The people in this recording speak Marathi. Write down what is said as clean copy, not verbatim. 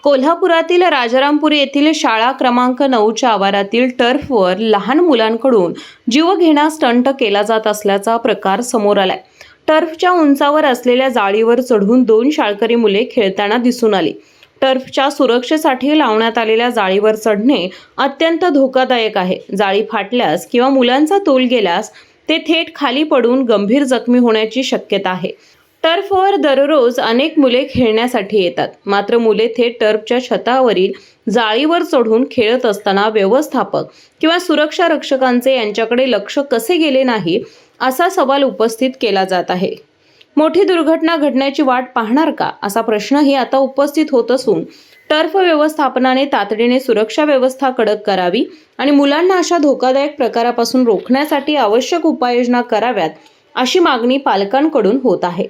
कोल्हापुरातील राजारामपुरी येथील शाळा क्रमांक 9च्या आवारातील टर्फवर लहान मुलांकडून जीवघेणा स्टंट केला जात असल्याचा प्रकार समोर आलाय। टर्फच्या उंचावर असलेल्या जाळीवर चढून 2 शाळकरी मुले खेळताना दिसून आली। टर्फच्या सुरक्षेसाठी लावण्यात आलेल्या जाळीवर चढणे अत्यंत धोकादायक आहे। जाळी फाटल्यास किंवा मुलांचा तोल गेल्यास ते थेट खाली पडून गंभीर जखमी होण्याची शक्यता आहे। टर्फवर दररोज अनेक मुले खेळण्यासाठी येतात, मात्र मुले थेट टर्फच्या छतावरील जाळीवर चढून खेळत असताना व्यवस्थापक किंवा सुरक्षा रक्षकांचे यांच्याकडे लक्ष कसे गेले नाही असा सवाल उपस्थित केला जात आहे। मोठी दुर्घटना घडण्याची वाट पाहणार का असा प्रश्नही आता उपस्थित होत असून टर्फ व्यवस्थापनाने तातडीने सुरक्षा व्यवस्था कडक करावी आणि मुलांना अशा धोकादायक प्रकारापासून रोखण्यासाठी आवश्यक उपाययोजना कराव्यात अशी मागणी पालकांकडून होत आहे।